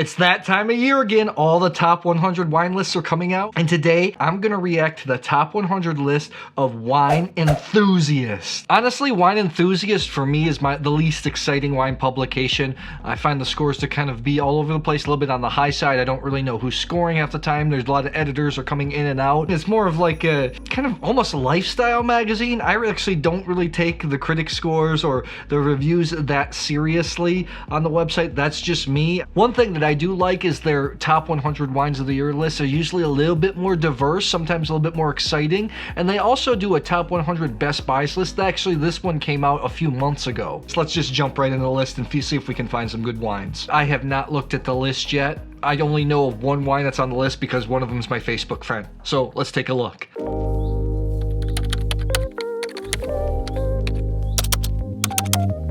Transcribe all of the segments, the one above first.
It's that time of year again. All the top 100 wine lists are coming out. And today, I'm going to react to the top 100 list of Wine Enthusiast. Honestly, Wine Enthusiast for me is the least exciting wine publication. I find the scores to kind of be all over the place, a little bit on the high side. I don't really know who's scoring half the time. There's a lot of editors are coming in and out. It's more of like a kind of almost a lifestyle magazine. I actually don't really take the critic scores or the reviews that seriously on the website. That's just me. One thing that I do like is their top 100 wines of the year lists are usually a little bit more diverse, sometimes a little bit more exciting, and they also do a top 100 best buys list. Actually, this one came out a few months ago. So let's just jump right into the list and see if we can find some good wines. I have not looked at the list yet. I only know of one wine that's on the list because one of them is my Facebook friend. So let's take a look.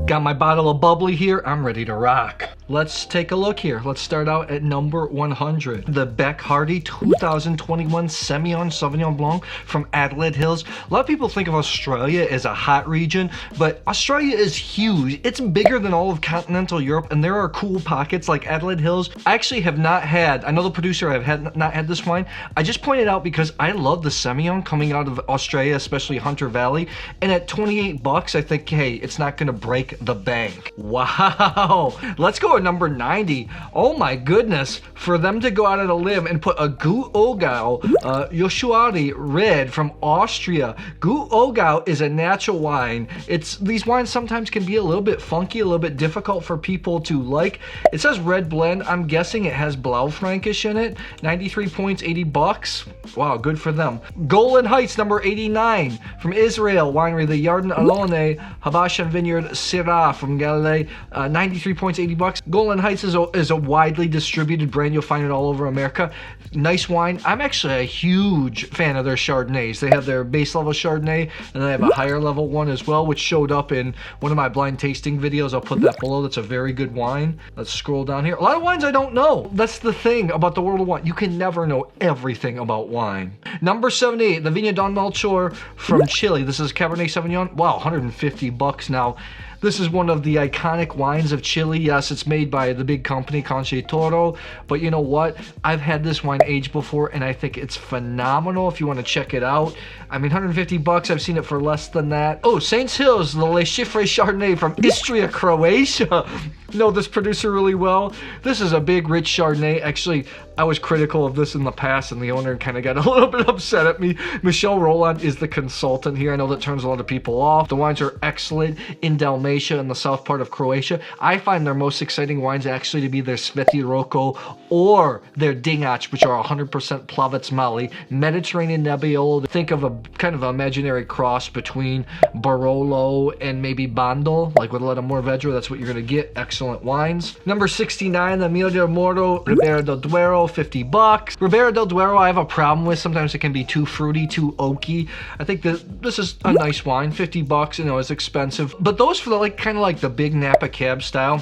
Got my bottle of bubbly here. I'm ready to rock. Let's take a look here. Let's start out at number 100. The Bec Hardy 2021 Semillon Sauvignon Blanc from Adelaide Hills. A lot of people think of Australia as a hot region, but Australia is huge. It's bigger than all of continental Europe, and there are cool pockets like Adelaide Hills. I actually have not had, I know the producer, I've not had this wine. I just pointed out because I love the Semillon coming out of Australia, especially Hunter Valley. And at 28 bucks, I think, hey, it's not gonna break the bank. Wow. Let's go at number 90. Oh my goodness. For them to go out on a limb and put a Gu Ogau Yoshuari Red from Austria. Gu Ogau is a natural wine. These wines sometimes can be a little bit funky, a little bit difficult for people to like. It says red blend. I'm guessing it has Blaufränkisch in it. 93 points, 80 bucks. Wow, good for them. Golan Heights, number 89 from Israel Winery, the Yarden Alone Habashan Vineyard Syrah from Galilee. 93 points, 80 bucks. Golan Heights is a widely distributed brand. You'll find it all over America. Nice wine. I'm actually a huge fan of their Chardonnays. They have their base level Chardonnay, and they have a higher level one as well, which showed up in one of my blind tasting videos. I'll put that below. That's a very good wine. Let's scroll down here. A lot of wines I don't know. That's the thing about the world of wine. You can never know everything about wine. Number 78, the Viña Don Melchor from Chile. This is Cabernet Sauvignon. Wow, 150 bucks now. This is one of the iconic wines of Chile. Yes, it's made by the big company Conche Toro, but you know what? I've had this wine aged before, and I think it's phenomenal if you want to check it out. I mean, 150 bucks, I've seen it for less than that. Oh, Saints Hills, the Le Chiffre Chardonnay from Istria, Croatia. Know this producer really well. This is a big, rich Chardonnay. Actually, I was critical of this in the past, and the owner kind of got a little bit upset at me. Michelle Roland is the consultant here. I know that turns a lot of people off. The wines are excellent in Dalmatia in the south part of Croatia. I find their most exciting wines actually to be their Sveti Roko or their Dingac, which are 100% Plavec Mali, Mediterranean Nebbiolo. Think of a kind of imaginary cross between Barolo and maybe Bando, like with a lot of Mourvedre. That's what you're going to get. Excellent wines. Number 69, the Emilio Moro Ribera del Duero, 50 bucks. Ribera del Duero I have a problem with. Sometimes it can be too fruity, too oaky. I think that this is a nice wine. 50 bucks, you know, it's expensive. But those for the kind of like the big Napa cab style,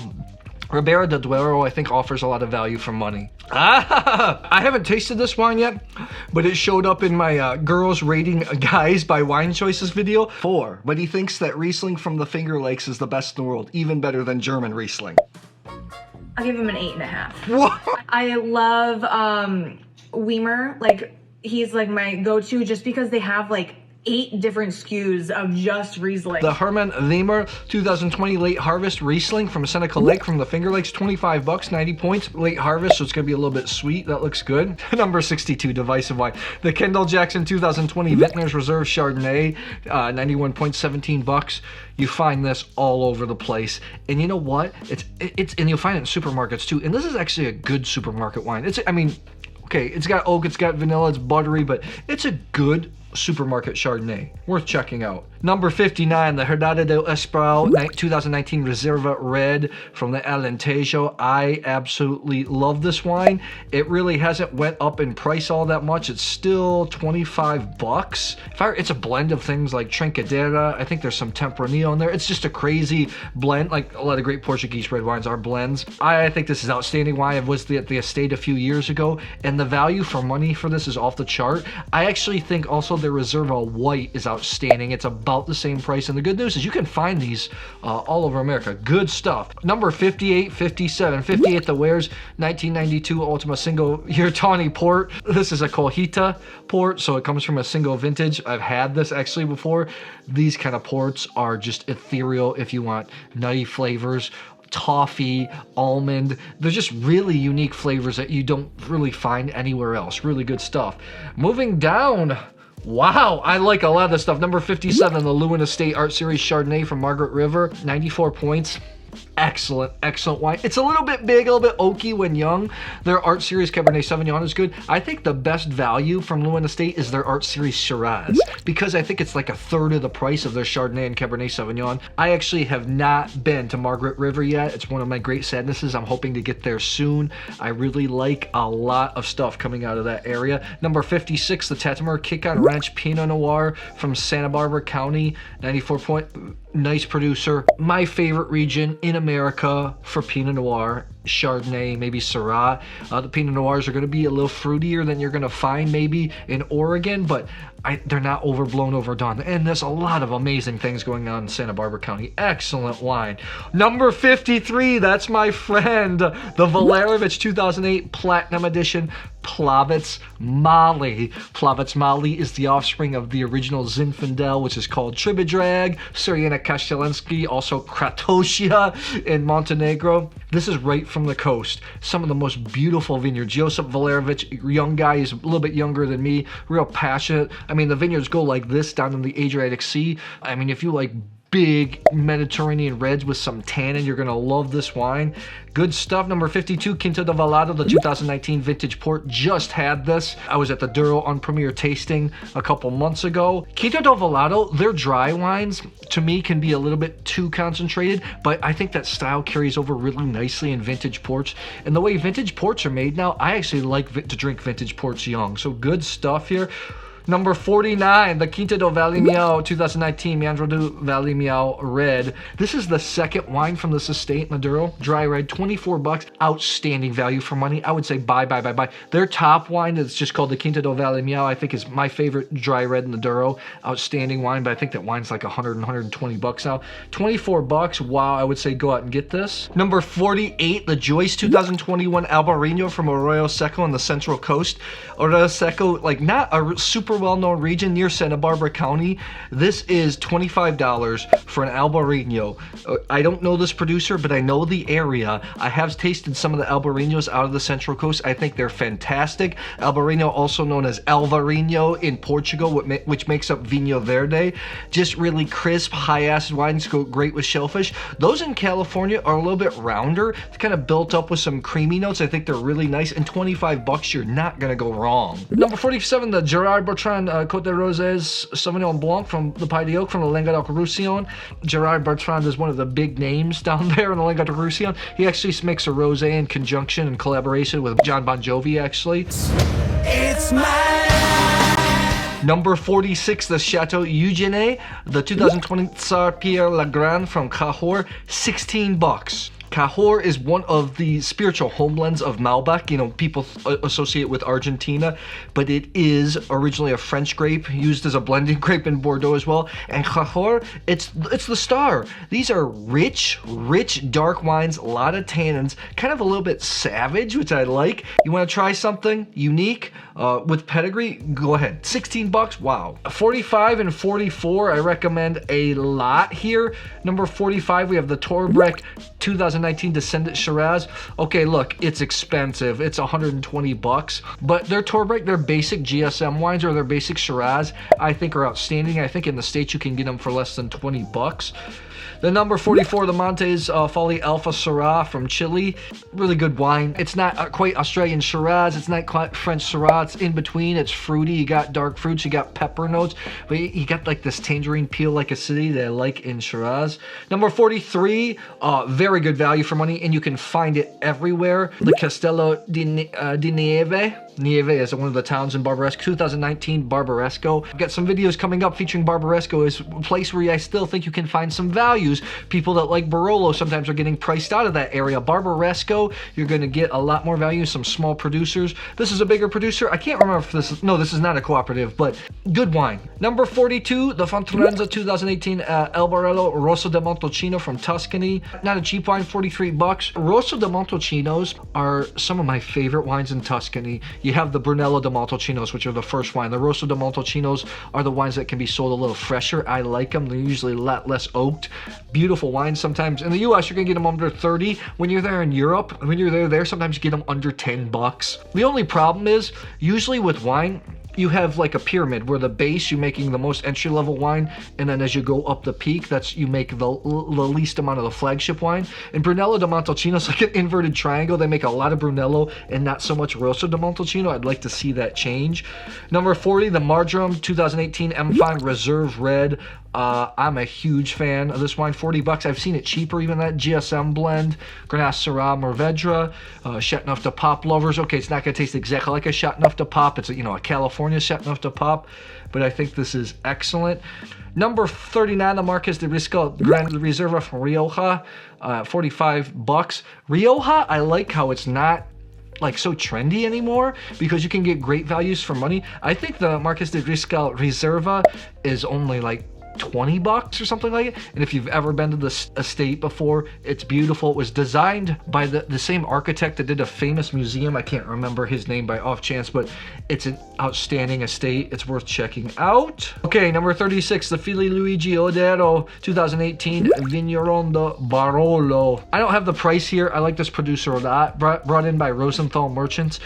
Ribera del Duero, I think, offers a lot of value for money. I haven't tasted this wine yet, but it showed up in my girls rating guys by Wine Choices video. 4, but he thinks that Riesling from the Finger Lakes is the best in the world, even better than German Riesling. I'll give him an 8.5. What? I love Weimer. Like, he's like my go-to just because they have like 8 different SKUs of just Riesling. The Hermann Weimer 2020 Late Harvest Riesling from Seneca Lake from the Finger Lakes, 25 bucks, 90 points. Late Harvest, so it's gonna be a little bit sweet. That looks good. Number 62, Divisive Wine. The Kendall Jackson 2020 Vintner's Reserve Chardonnay, 91 points, 17 bucks. You find this all over the place. And you know what? It's and you'll find it in supermarkets too. And this is actually a good supermarket wine. I mean, okay, it's got oak, it's got vanilla, it's buttery, but it's a good supermarket Chardonnay. Worth checking out. Number 59, the Herdade del Esprau 2019 Reserva Red from the Alentejo. I absolutely love this wine. It really hasn't went up in price all that much. It's still 25 bucks. It's a blend of things like Trincadera. I think there's some Tempranillo in there. It's just a crazy blend. Like a lot of great Portuguese red wines are blends. I think this is outstanding wine. I was at the estate a few years ago, and the value for money for this is off the chart. I actually think also their their Reserva White is outstanding. It's about the same price. And the good news is you can find these all over America. Good stuff. Number 58, 57. 58 the Wares, 1992 Ultima Single Year Tawny Port. This is a Cojita port, so it comes from a single vintage. I've had this actually before. These kind of ports are just ethereal if you want nutty flavors. Toffee, almond. They're just really unique flavors that you don't really find anywhere else. Really good stuff. Moving down. Wow, I like a lot of this stuff. Number 57, the Leeuwin Estate Art Series Chardonnay from Margaret River. 94 points. Excellent, excellent wine. It's a little bit big, a little bit oaky when young. Their Art Series Cabernet Sauvignon is good. I think the best value from Leeuwin Estate is their Art Series Shiraz, because I think it's like a third of the price of their Chardonnay and Cabernet Sauvignon. I actually have not been to Margaret River yet. It's one of my great sadnesses. I'm hoping to get there soon. I really like a lot of stuff coming out of that area. Number 56, the Tatimer Kick-On Ranch Pinot Noir from Santa Barbara County, 94 point. Nice producer. My favorite region in America for Pinot Noir, Chardonnay, maybe Syrah. The Pinot Noirs are going to be a little fruitier than you're going to find maybe in Oregon, but they're not overblown, overdone. And there's a lot of amazing things going on in Santa Barbara County. Excellent wine. Number 53, that's my friend, the Volarević 2008 Platinum Edition Plavec Mali. Plavec Mali is the offspring of the original Zinfandel, which is called Tribidrag, Suriana Kastelinski, also Kratosia in Montenegro. This is right from the coast. Some of the most beautiful vineyards. Josip Volarević, young guy, he's a little bit younger than me, real passionate. I mean, the vineyards go like this down in the Adriatic Sea. I mean, if you like big Mediterranean reds with some tannin, you're gonna love this wine. Good stuff. Number 52, Quinta de Valado, the 2019 vintage port. Just had this. I was at the Douro on Premier tasting a couple months ago. Quinta de Valado, their dry wines to me can be a little bit too concentrated, but I think that style carries over really nicely in vintage ports. And the way vintage ports are made now, I actually like to drink vintage ports young. So good stuff here. Number 49, the Quinta do Vale Meão 2019 Meandro do Vale Meão Red. This is the second wine from this estate, Maduro. Dry red, 24 bucks. Outstanding value for money. I would say buy. Their top wine is just called the Quinta do Vale Meão. I think is my favorite dry red in the Douro. Outstanding wine, but I think that wine's like 120 bucks now. 24 bucks. Wow, I would say go out and get this. Number 48, the Joyce 2021 Albariño from Arroyo Seco on the Central Coast. Arroyo Seco, like not a super well-known region near Santa Barbara County. This is $25 for an Albariño. I don't know this producer, but I know the area. I have tasted some of the Albariños out of the Central Coast. I think they're fantastic. Albariño, also known as Alvarinho in Portugal, which makes up Vinho Verde. Just really crisp, high-acid wines go great with shellfish. Those in California are a little bit rounder. It's kind of built up with some creamy notes. I think they're really nice. And 25 bucks, you're not going to go wrong. Number 47, the Gerard Bertrand Côte de Roses Sauvignon Blanc from the Pays d'Oc from the Languedoc-Roussillon. Gerard Bertrand is one of the big names down there in the Languedoc-Roussillon. He actually makes a rosé in conjunction and collaboration with John Bon Jovi, actually. It's my Number 46, the Chateau Eugène, the 2020 Tsar Pierre Legrand from Cahors, 16 bucks. Cahors is one of the spiritual homelands of Malbec. You know, people associate with Argentina, but it is originally a French grape used as a blending grape in Bordeaux as well. And Cahors, it's the star. These are rich, dark wines, a lot of tannins, kind of a little bit savage, which I like. You want to try something unique with pedigree? Go ahead. 16 bucks, wow. 45 and 44, I recommend a lot here. Number 45, we have the Torbreck 2019 Descendant Shiraz. Okay, look, it's expensive. It's 120 bucks, but their Torbreck, their basic GSM wines or their basic Shiraz, I think are outstanding. I think in the States you can get them for less than 20 bucks. The number 44, the Montes Folly Alpha Syrah from Chile. Really good wine. It's not quite Australian Shiraz. It's not quite French Syrah. It's in between. It's fruity. You got dark fruits. You got pepper notes. But you got like this tangerine peel-like acidity that I like in Shiraz. Number 43, very good value for money, and you can find it everywhere. The Castello di Nieve. Nieve is one of the towns in Barbaresco. 2019 Barbaresco. I've got some videos coming up featuring Barbaresco as a place where I still think you can find some value values. People that like Barolo sometimes are getting priced out of that area. Barbaresco, you're going to get a lot more value. Some small producers. This is a bigger producer. I can't remember if this is, no, this is not a cooperative, but good wine. Number 42, the Fontrenza 2018 Albariño Rosso di Montalcino from Tuscany. Not a cheap wine, 43 bucks. Rosso di Montalcinos are some of my favorite wines in Tuscany. You have the Brunello di Montalcinos, which are the first wine. The Rosso di Montalcinos are the wines that can be sold a little fresher. I like them. They're usually a lot less oaked. Beautiful wines sometimes. In the US, you're going to get them under 30. When you're there in Europe, when you're there, sometimes you get them under 10 bucks. The only problem is, usually with wine, you have like a pyramid where the base you're making the most entry-level wine, and then as you go up the peak, that's you make the least amount of the flagship wine. And Brunello di Montalcino is like an inverted triangle. They make a lot of Brunello and not so much Rosso di Montalcino. I'd like to see that change. Number 40, the Marjoram 2018 M5 Reserve Red. I'm a huge fan of this wine. 40 bucks. I've seen it cheaper, even that GSM blend. Grenache Syrah Mourvedre. Chateauneuf de Pop lovers. Okay, it's not going to taste exactly like a Chateauneuf de Pop. It's a California Chateauneuf de Pop, but I think this is excellent. Number 39, the Marqués de Riscal Grand Reserva from Rioja. 45 bucks. Rioja, I like how it's not like so trendy anymore because you can get great values for money. I think the Marqués de Riscal Reserva is only like 20 bucks or something like it. And if you've ever been to this estate before, it's beautiful. It was designed by the same architect that did a famous museum. I can't remember his name by off chance, but it's an outstanding estate. It's worth checking out. Okay, number 36, the Fili Luigi Odero 2018 Vigneron de Barolo. I don't have the price here. I like this producer a lot. Brought in by Rosenthal Merchants.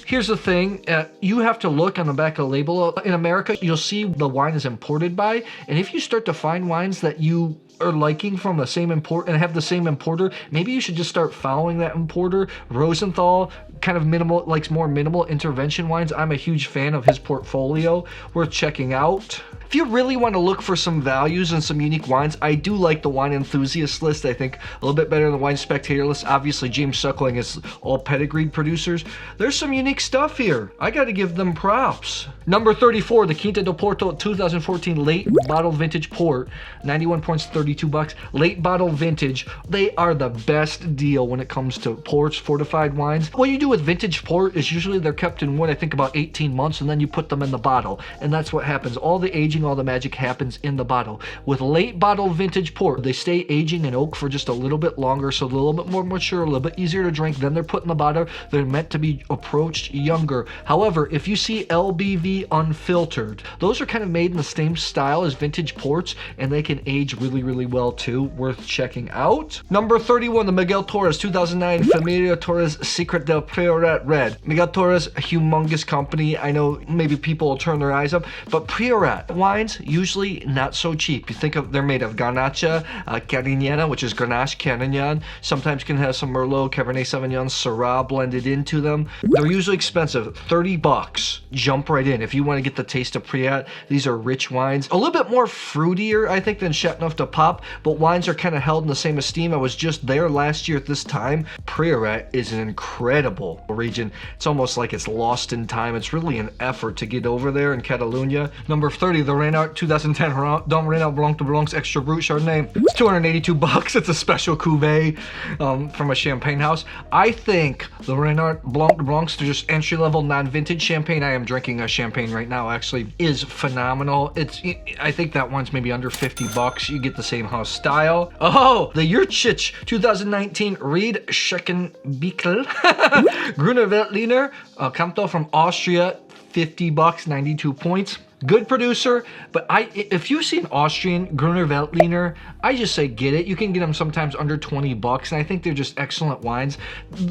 Here's the thing, you have to look on the back of the label. In America, you'll see the wine is imported by, and if you start to find wines that you are liking from the same import and have the same importer, maybe you should just start following that importer. Rosenthal, kind of minimal, likes more minimal intervention wines. I'm a huge fan of his portfolio, worth checking out. If you really want to look for some values and some unique wines, I do like the Wine Enthusiast list. I think a little bit better than the Wine Spectator list. Obviously, James Suckling is all pedigreed producers. There's some unique stuff here. I got to give them props. Number 34, the Quinta do Porto 2014 late bottle vintage port, 91 points, 32 bucks. Late bottle vintage. They are the best deal when it comes to ports, fortified wines. What you do with vintage port is usually they're kept in wood, I think about 18 months, and then you put them in the bottle. And that's what happens. All the aging, all the magic happens in the bottle. With late bottle vintage port, they stay aging in oak for just a little bit longer, so they're a little bit more mature, a little bit easier to drink. Then they're put in the bottle. They're meant to be approached younger. However, if you see LBV unfiltered, those are kind of made in the same style as vintage ports, and they can age really, really well too. Worth checking out. Number 31, the Miguel Torres 2009 Familia Torres Secret del Priorat Red. Miguel Torres, a humongous company. I know maybe people will turn their eyes up, but Priorat wines usually not so cheap. You think of, they're made of Garnacha, Carignana, which is Grenache, Carignan. Sometimes can have some Merlot, Cabernet Sauvignon, Syrah blended into them. They're usually expensive, 30 bucks. Jump right in if you want to get the taste of Priorat. These are rich wines, a little bit more fruitier, I think, than Chateauneuf de Pop, but wines are kind of held in the same esteem. I was just there last year at this time. Priorat is an incredible region. It's almost like it's lost in time. It's really an effort to get over there in Catalunya. Number 30, the Reynard 2010 Dom Reynard Blanc de Blanc's Extra Brut Chardonnay. It's 282 bucks. It's a special cuvee from a champagne house. I think the Reynard Blanc de Blanc's, just entry-level non-vintage champagne. I am drinking a champagne right now, actually, is phenomenal. I think that one's maybe under 50 bucks. You get the same house style. Oh, the Jurtschitsch 2019 Ried Scheckenbickel Gruner Veltliner Camto from Austria, 50 bucks, 92 points. Good producer, but if you see an Austrian Gruner Veltliner, I just say get it. You can get them sometimes under 20 bucks, and I think they're just excellent wines.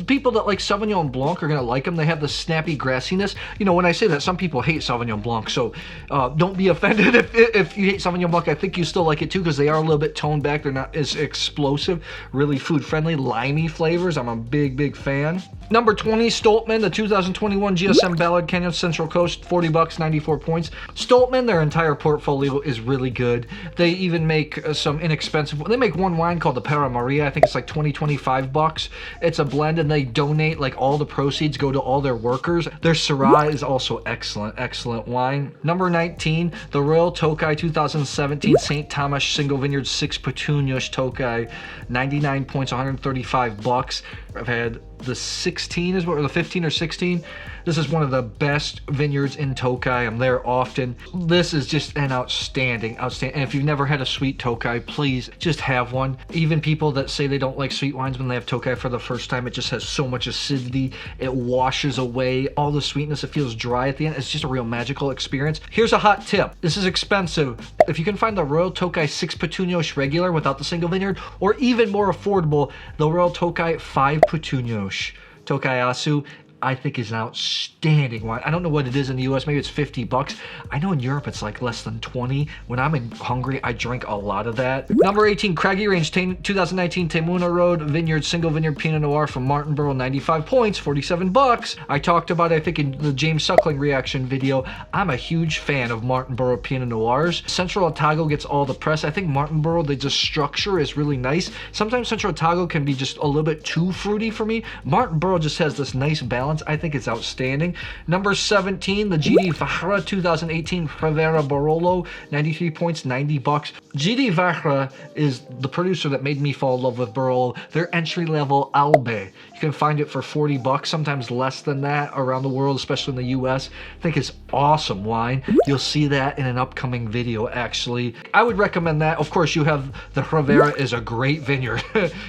People that like Sauvignon Blanc are going to like them. They have the snappy grassiness. You know, when I say that, some people hate Sauvignon Blanc, so don't be offended if you hate Sauvignon Blanc. I think you still like it too, because they are a little bit toned back. They're not as explosive, really food-friendly, limey flavors. I'm a big, big fan. Number 20, Stolpman, the 2021 GSM Ballard Canyon Central Coast, 40 bucks, 94 points. Stolpman, their entire portfolio is really good. They even make some inexpensive, they make one wine called the Para Maria. I think it's like 25 bucks. It's a blend and they donate, like all the proceeds go to all their workers. Their Syrah is also excellent wine. Number 19, the Royal Tokaji 2017 St. Tamás Single Vineyard 6 Petunias Tokaji, 99 points, 135 bucks. I've had the 16 is what, or the 15 or 16. This is one of the best vineyards in Tokaji. I'm there often. This is just an outstanding. And if you've never had a sweet Tokaji, please just have one. Even people that say they don't like sweet wines, when they have Tokaji for the first time, it just has so much acidity. It washes away all the sweetness. It feels dry at the end. It's just a real magical experience. Here's a hot tip. This is expensive. If you can find the Royal Tokaji 6 Petunias regular without the single vineyard, or even more affordable, the Royal Tokaji 5 Petunias Tokaji Aszú, I think is an outstanding wine. I don't know what it is in the US, maybe it's 50 bucks. I know in Europe it's like less than 20. When I'm in Hungary, I drink a lot of that. Number 18, Craggy Range 2019 Temuna Road Vineyard Single Vineyard Pinot Noir from Martinborough, 95 points, 47 bucks. I talked about it, I think, in the James Suckling reaction video. I'm a huge fan of Martinborough Pinot Noirs. Central Otago gets all the press. I think Martinborough, the structure is really nice. Sometimes Central Otago can be just a little bit too fruity for me. Martinborough just has this nice balance. I think it's outstanding. Number 17, the D Vajra 2018 Ravera Barolo, 93 points, 90 bucks. D Vajra is the producer that made me fall in love with Barolo. Their entry-level Albe. You can find it for 40 bucks, sometimes less than that around the world, especially in the US. I think it's awesome wine. You'll see that in an upcoming video, actually. I would recommend that. Of course, you have the Ravera is a great vineyard.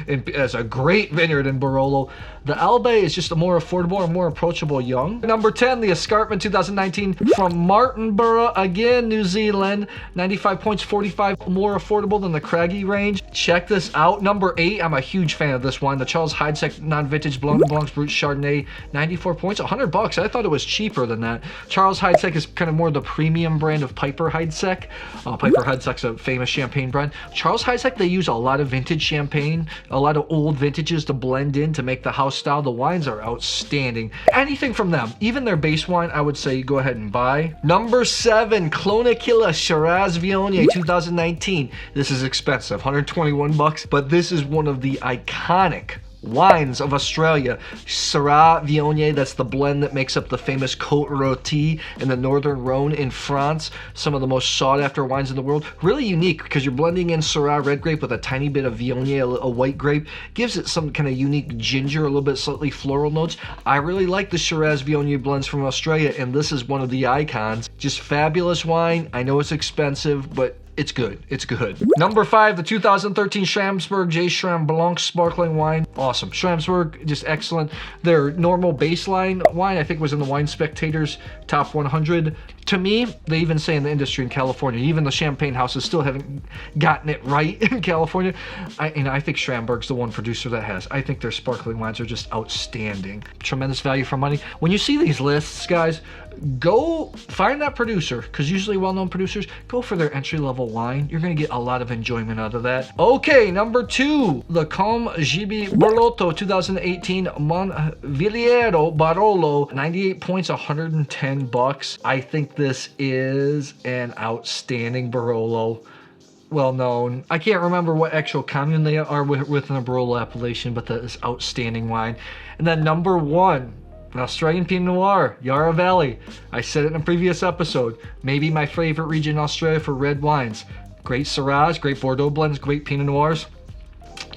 It's a great vineyard in Barolo. The Albe is just a more affordable and more approachable young. Number 10, the Escarpment 2019 from Martinborough, again, New Zealand. 95 points, 45 more affordable than the Craggy range. Check this out. Number 8, I'm a huge fan of this wine. The Charles Heidsieck non-vintage Blanc de Blanc Brut Chardonnay, 94 points, 100 bucks. I thought it was cheaper than that. Charles Heidsieck is kind of more the premium brand of Piper Heidsieck. Piper Heidsieck's a famous champagne brand. Charles Heidsieck, they use a lot of vintage champagne, a lot of old vintages to blend in to make the house style. The wines are outstanding. Anything from them, even their base wine, I would say go ahead and buy. Number 7, Clonakilla Shiraz Viognier 2019. This is expensive, 121 bucks, but this is one of the iconic wines of Australia. Syrah Viognier, that's the blend that makes up the famous Côte Rôtie in the Northern Rhone in France. Some of the most sought after wines in the world. Really unique because you're blending in Syrah red grape with a tiny bit of Viognier, a white grape. Gives it some kind of unique ginger, a little bit slightly floral notes. I really like the Shiraz Viognier blends from Australia, and this is one of the icons. Just fabulous wine. I know it's expensive, but it's good. It's good. Number 5, the 2013 Schramsberg J. Schram Blanc sparkling wine. Awesome. Schramsberg, just excellent. Their normal baseline wine, I think, was in the Wine Spectator's top 100. To me, they even say in the industry in California, even the champagne houses still haven't gotten it right in California. I think Schramberg's the one producer that has. I think their sparkling wines are just outstanding. Tremendous value for money. When you see these lists, guys, go find that producer, because usually well-known producers go for their entry-level wine. You're going to get a lot of enjoyment out of that. Okay, number 2, the Com GB Borlotto 2018 Monviliero Barolo, 98 points, 110 bucks. I think this is an outstanding Barolo. Well known. I can't remember what actual commune they are within a Barolo appellation, but that is outstanding wine. And then number 1, an Australian Pinot Noir, Yarra Valley. I said it in a previous episode. Maybe my favorite region in Australia for red wines. Great Syrahs, great Bordeaux blends, great Pinot Noirs.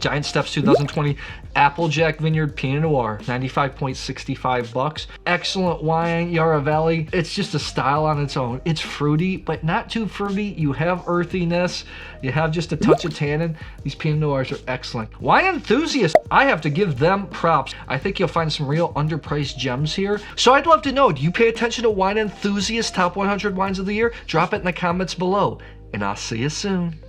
Giant Steps 2020 Applejack Vineyard Pinot Noir, 95 points, 65 bucks. Excellent wine, Yarra Valley. It's just a style on its own. It's fruity, but not too fruity. You have earthiness. You have just a touch of tannin. These Pinot Noirs are excellent. Wine Enthusiast, I have to give them props. I think you'll find some real underpriced gems here. So I'd love to know, do you pay attention to Wine Enthusiast top 100 wines of the year? Drop it in the comments below, and I'll see you soon.